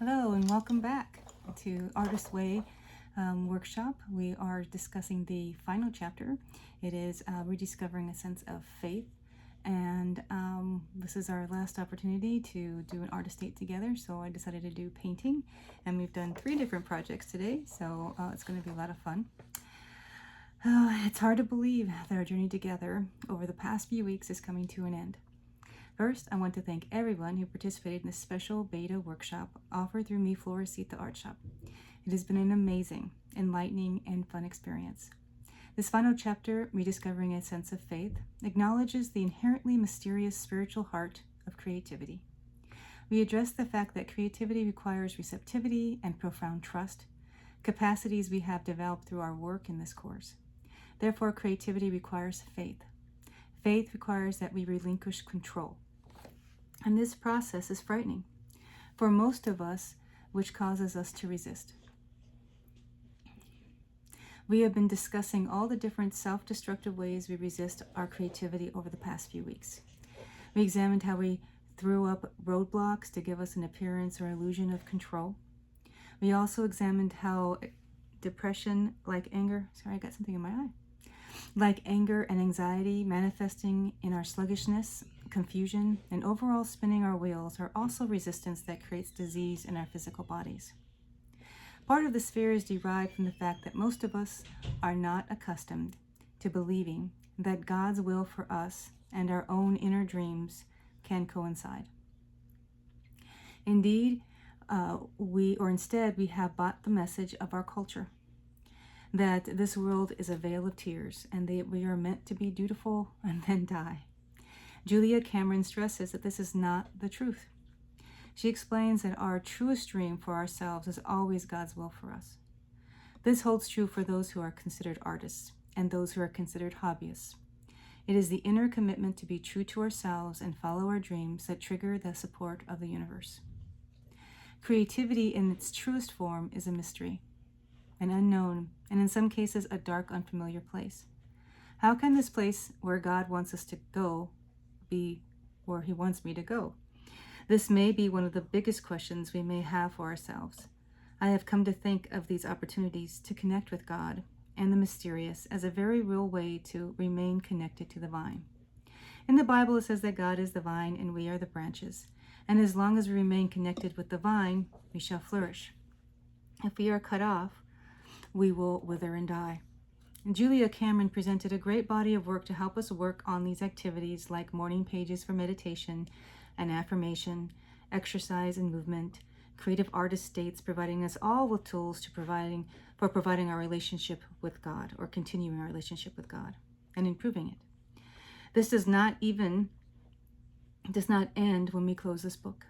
Hello and welcome back to Artist Way workshop. We are discussing the final chapter. It is rediscovering a sense of faith, and this is our last opportunity to do an artist date together, so I decided to do painting, and we've done 3 different projects today, so it's going to be a lot of fun. It's hard to believe that our journey together over the past few weeks is coming to an end. First, I want to thank everyone who participated in this special beta workshop offered through me, Florecita Artshop. It has been an amazing, enlightening, and fun experience. This final chapter, Rediscovering a Sense of Faith, acknowledges the inherently mysterious spiritual heart of creativity. We address the fact that creativity requires receptivity and profound trust, capacities we have developed through our work in this course. Therefore, creativity requires faith. Faith requires that we relinquish control. And this process is frightening for most of us, which causes us to resist. We have been discussing all the different self-destructive ways we resist our creativity over the past few weeks. We examined how we threw up roadblocks to give us an appearance or illusion of control. We also examined how depression, like anger and anxiety manifesting in our sluggishness, confusion, and overall spinning our wheels are also resistance that creates disease in our physical bodies. Part of this fear is derived from the fact that most of us are not accustomed to believing that God's will for us and our own inner dreams can coincide. Indeed, we have bought the message of our culture that this world is a vale of tears and that we are meant to be dutiful and then die. Julia Cameron stresses that this is not the truth. She explains that our truest dream for ourselves is always God's will for us. This holds true for those who are considered artists and those who are considered hobbyists. It is the inner commitment to be true to ourselves and follow our dreams that trigger the support of the universe. Creativity in its truest form is a mystery, an unknown, and in some cases a dark, unfamiliar place. How can this place where God wants us to go be where He wants me to go? This may be one of the biggest questions we may have for ourselves. I have come to think of these opportunities to connect with God and the mysterious as a very real way to remain connected to the vine. In the Bible, it says that God is the vine and we are the branches, and as long as we remain connected with the vine, we shall flourish. If we are cut off, we will wither and die. Julia Cameron presented a great body of work to help us work on these activities like morning pages for meditation and affirmation, exercise and movement, creative artist states, providing us all with tools for providing our relationship with God, or continuing our relationship with God and improving it. This does not end when we close this book.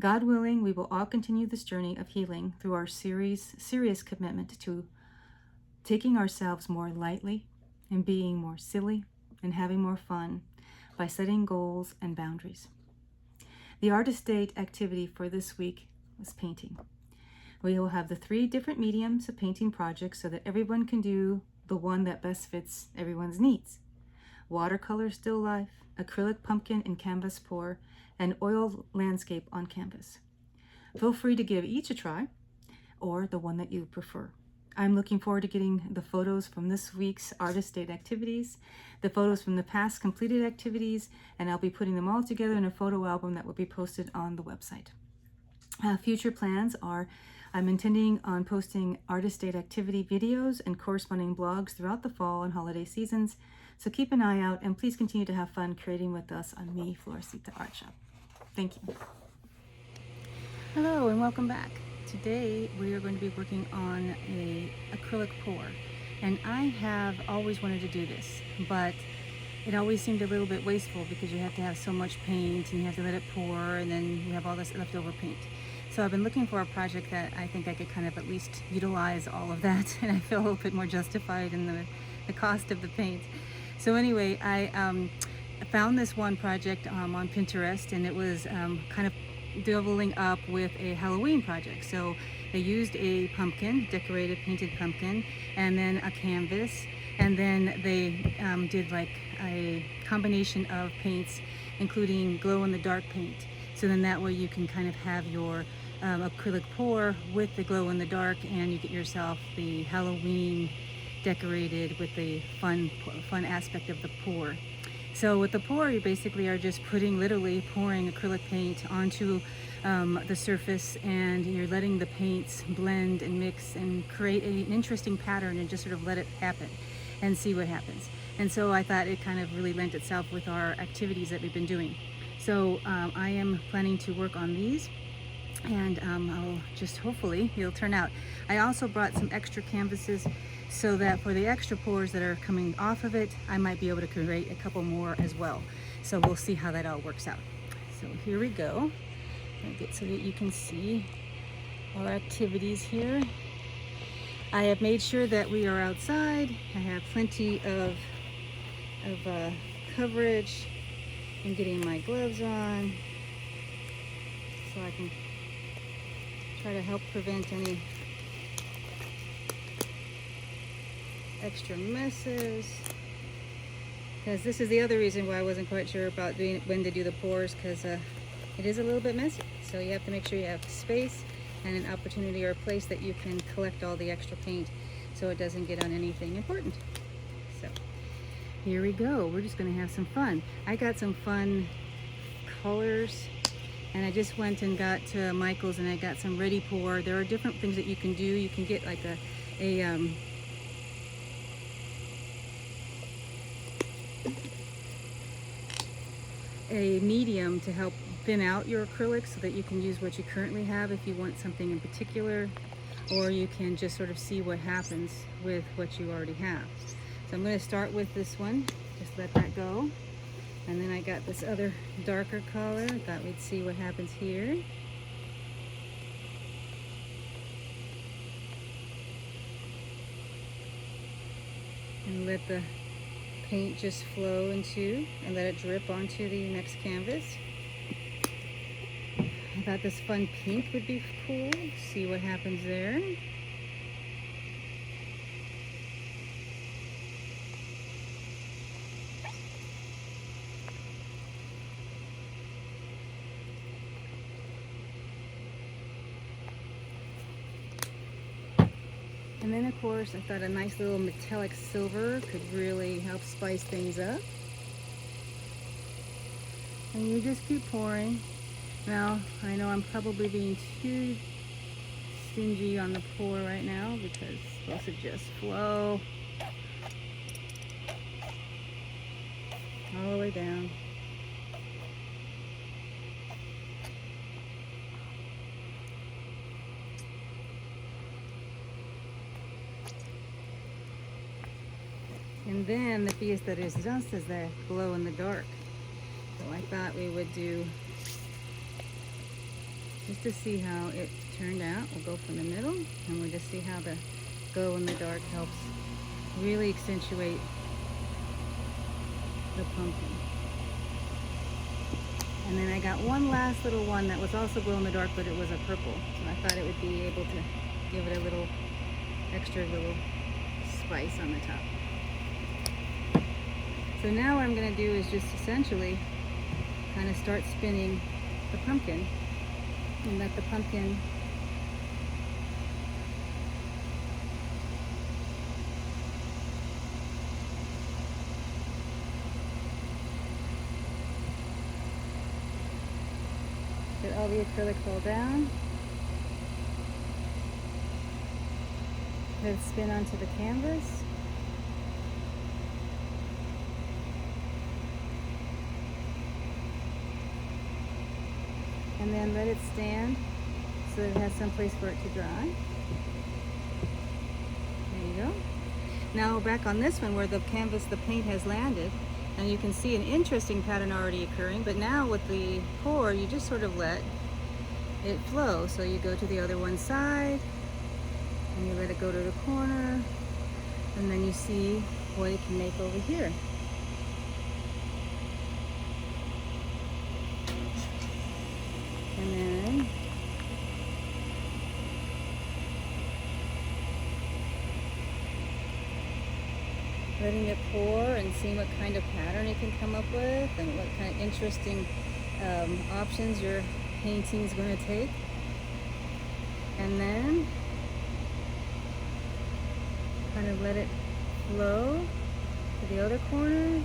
God willing, we will all continue this journey of healing through our serious commitment to taking ourselves more lightly and being more silly and having more fun by setting goals and boundaries. The artist date activity for this week was painting. We will have the 3 different mediums of painting projects so that everyone can do the one that best fits everyone's needs. Watercolor Still Life, Acrylic Pumpkin and Canvas Pour, and Oil Landscape on Canvas. Feel free to give each a try, or the one that you prefer. I'm looking forward to getting the photos from this week's artist date activities, the photos from the past completed activities, and I'll be putting them all together in a photo album that will be posted on the website. Future plans are I'm intending on posting artist date activity videos and corresponding blogs throughout the fall and holiday seasons, so keep an eye out and please continue to have fun creating with us on me, Florecita Artshop. Thank you. Hello and welcome back. Today we are going to be working on a acrylic pour, and I have always wanted to do this, but it always seemed a little bit wasteful because you have to have so much paint and you have to let it pour and then you have all this leftover paint. So I've been looking for a project that I think I could kind of at least utilize all of that, and I feel a little bit more justified in the cost of the paint. So anyway, I found this one project on Pinterest, and it was kind of doubling up with a Halloween project. So they used a pumpkin, decorated painted pumpkin, and then a canvas, and then they did like a combination of paints, including glow in the dark paint. So then that way you can kind of have your acrylic pour with the glow in the dark, and you get yourself the Halloween decorated with the fun aspect of the pour. So with the pour, you basically are just literally pouring acrylic paint onto the surface, and you're letting the paints blend and mix and create an interesting pattern, and just sort of let it happen and see what happens. And so I thought it kind of really lent itself with our activities that we've been doing. So I am planning to work on these, and I'll just, hopefully it'll turn out. I also brought some extra canvases so that for the extra pours that are coming off of it, I might be able to create a couple more as well. So we'll see how that all works out. So here we go. I'll get so that you can see our activities here. I have made sure that we are outside. I have plenty of coverage. I'm getting my gloves on so I can try to help prevent any extra messes, because this is the other reason why I wasn't quite sure about when to do the pours, because it is a little bit messy. So you have to make sure you have space and an opportunity or a place that you can collect all the extra paint so it doesn't get on anything important. So here we go. We're just going to have some fun. I got some fun colors, and I just went and got to Michael's and I got some ready pour. There are different things that you can do. You can get like a medium to help thin out your acrylics so that you can use what you currently have if you want something in particular, or you can just sort of see what happens with what you already have. So I'm going to start with this one, just let that go. And then I got this other darker color. I thought we'd see what happens here. And let the paint just flow into, and let it drip onto the next canvas. I thought this fun pink would be cool. See what happens there. And then of course I thought a nice little metallic silver could really help spice things up. And you just keep pouring. Now I know I'm probably being too stingy on the pour right now because it's supposed to just flow all the way down. And then the piece that is just as the glow in the dark. So I thought we would do, just to see how it turned out, we'll go from the middle and we'll just see how the glow in the dark helps really accentuate the pumpkin. And then I got one last little one that was also glow in the dark, but it was a purple. So I thought it would be able to give it a little extra little spice on the top. So now what I'm going to do is just essentially kind of start spinning the pumpkin and let the pumpkin let all the acrylic fall down. Let it spin onto the canvas. And then let it stand so that it has some place for it to dry. There you go. Now back on this one where the canvas, the paint has landed, and you can see an interesting pattern already occurring, but now with the pour, you just sort of let it flow. So you go to the other one side, and you let it go to the corner, and then you see what it can make over here. And then letting it pour and seeing what kind of pattern it can come up with and what kind of interesting options your painting is going to take. And then kind of let it flow to the other corner.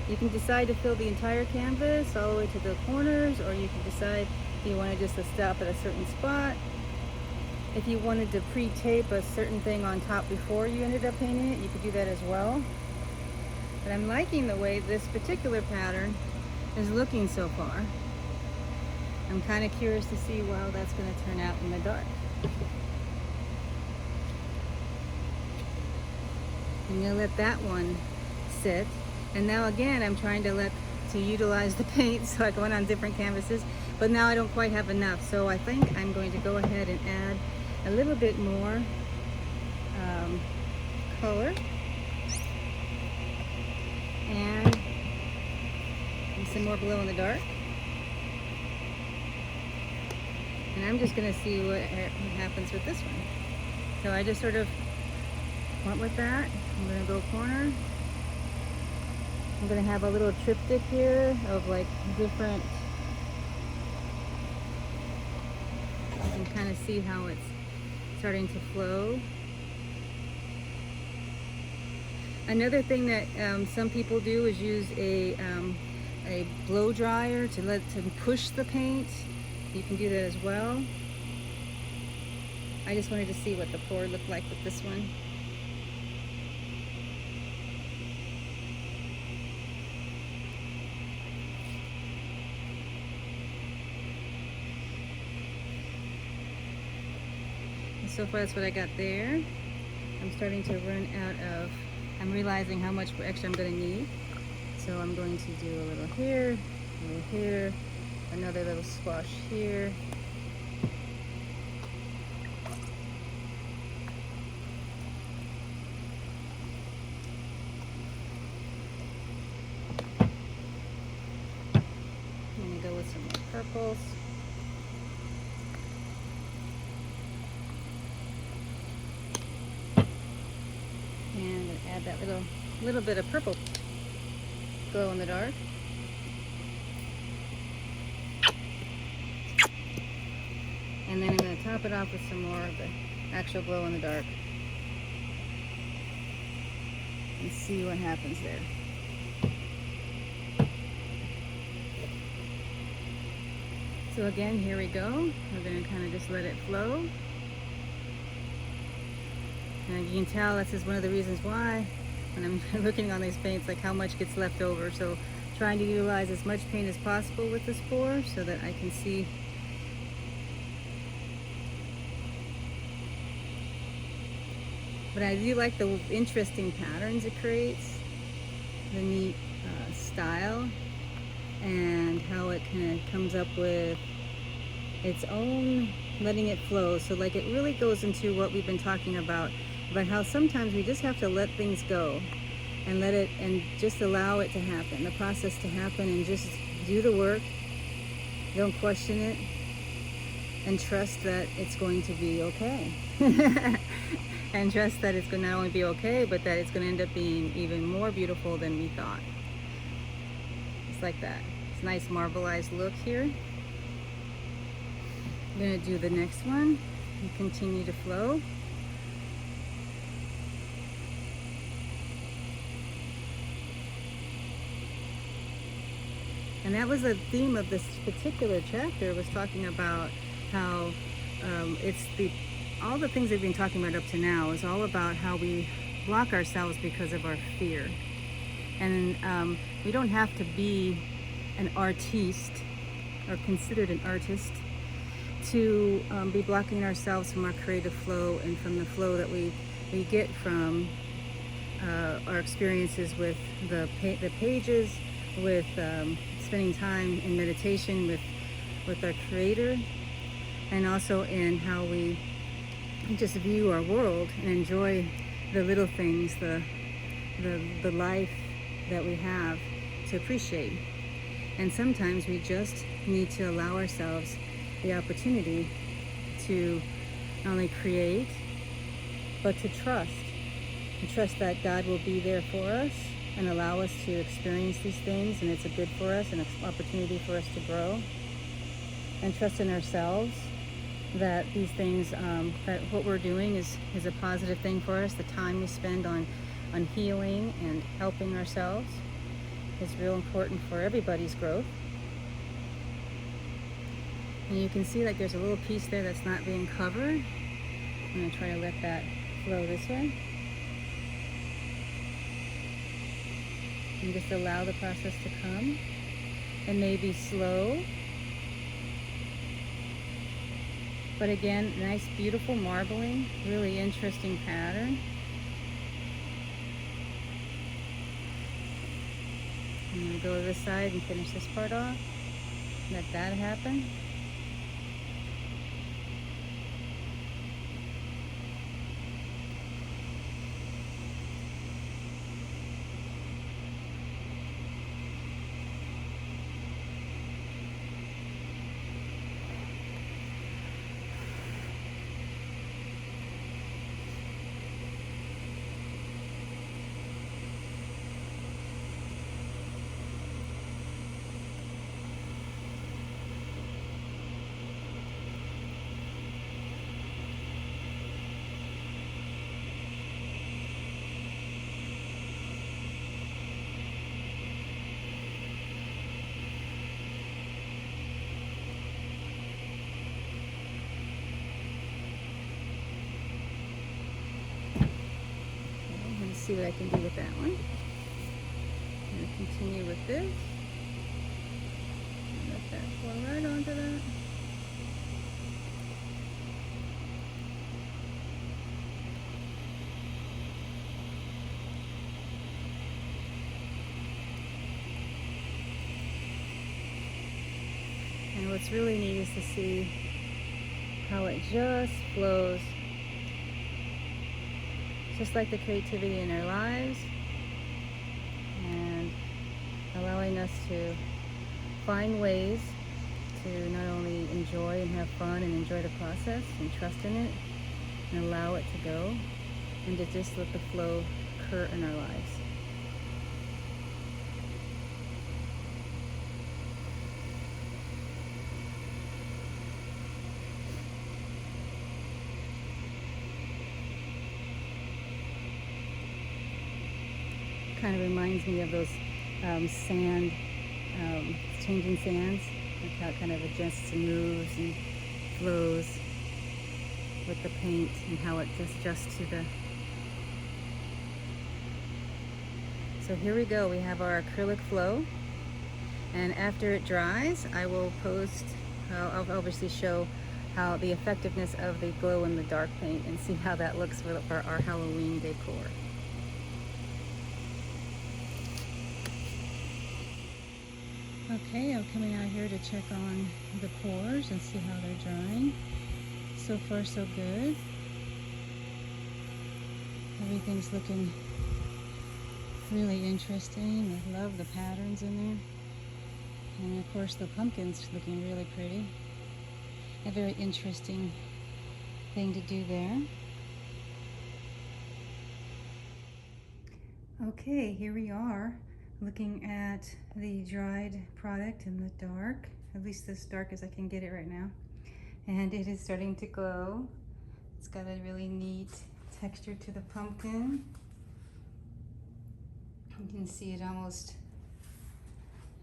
You can decide to fill the entire canvas all the way to the corners, or you can decide if you want to just stop at a certain spot. If you wanted to pre-tape a certain thing on top before you ended up painting it, you could do that as well. But I'm liking the way this particular pattern is looking so far. I'm kind of curious to see how that's going to turn out in the dark. I'm going to let that one sit. And now again, I'm trying to utilize the paint, so I went on different canvases, but now I don't quite have enough. So I think I'm going to go ahead and add a little bit more color and some more glow in the dark. And I'm just going to see what happens with this one. So I just sort of went with that. I'm going to go corner. I'm going to have a little triptych here of like different, you can kind of see how it's starting to flow. Another thing that some people do is use a blow dryer to push the paint. You can do that as well. I just wanted to see what the pour looked like with this one. So far that's what I got there. I'm starting to run out of, I'm realizing how much extra I'm going to need. So I'm going to do a little here, a little here, another little swash here. I'm going to go with some more purples. And add that little bit of purple glow in the dark. And then I'm going to top it off with some more of the actual glow in the dark. And see what happens there. So again, here we go. We're going to kind of just let it flow. And you can tell this is one of the reasons why when I'm looking on these paints, like how much gets left over. So trying to utilize as much paint as possible with this pour so that I can see. But I do like the interesting patterns it creates, the neat style, and how it kind of comes up with its own letting it flow. So like it really goes into what we've been talking about how sometimes we just have to let things go and let it, and just allow it to happen, the process to happen, and just do the work. Don't question it, and trust that it's going to be okay. And trust that it's going to not only be okay, but that it's going to end up being even more beautiful than we thought. It's like that. It's a nice marbleized look here. I'm going to do the next one and continue to flow. And that was the theme of this particular chapter, was talking about how all the things we've been talking about up to now is all about how we block ourselves because of our fear. And we don't have to be an artiste or considered an artist to be blocking ourselves from our creative flow and from the flow that we get from our experiences with the pages, with spending time in meditation with our Creator, and also in how we just view our world and enjoy the little things, the life that we have to appreciate. And sometimes we just need to allow ourselves the opportunity to not only create, but to trust. And trust that God will be there for us and allow us to experience these things, and it's a good for us and an opportunity for us to grow. And trust in ourselves that these things, that what we're doing is a positive thing for us. The time we spend on healing and helping ourselves is real important for everybody's growth. And you can see like there's a little piece there that's not being covered. I'm going to try to let that flow this way. And just allow the process to come. It may be slow, but again, nice, beautiful marbling, really interesting pattern. I'm going to go to this side and finish this part off. Let that happen. See what I can do with that one. I'm going to continue with this. Let that flow right onto that. And what's really neat is to see how it just flows, just like the creativity in our lives, and allowing us to find ways to not only enjoy and have fun and enjoy the process and trust in it and allow it to go, and to just let the flow occur in our lives. Kind of reminds me of those sand, changing sands, like how it kind of adjusts and moves and flows with the paint, and how it just adjusts to the... So here we go, we have our acrylic flow, and after it dries I will post, I'll obviously show how the effectiveness of the glow in the dark paint and see how that looks for our Halloween decor. Okay, I'm coming out here to check on the pours and see how they're drying. So far so good. Everything's looking really interesting. I love the patterns in there. And of course the pumpkin's looking really pretty. A very interesting thing to do there. Okay, here we are, looking at the dried product in the dark, at least as dark as I can get it right now. And it is starting to glow. It's got a really neat texture to the pumpkin. You can see it almost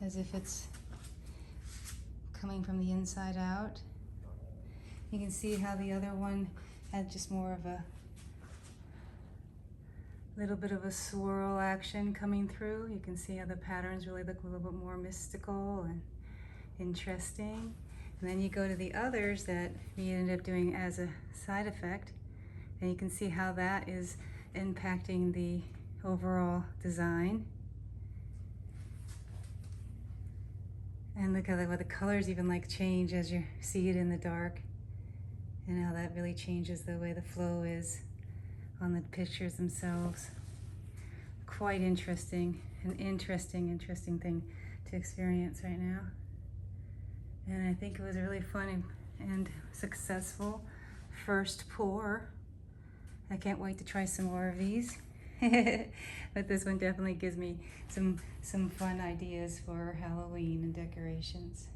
as if it's coming from the inside out. You can see how the other one had just more of a little bit of a swirl action coming through. You can see how the patterns really look a little bit more mystical and interesting. And then you go to the others that we ended up doing as a side effect, and you can see how that is impacting the overall design. And look how the colors even like change as you see it in the dark, and how that really changes the way the flow is on the pictures themselves. Quite interesting, an interesting thing to experience right now. And I think it was a really fun and successful first pour. I can't wait to try some more of these. But this one definitely gives me some fun ideas for Halloween and decorations.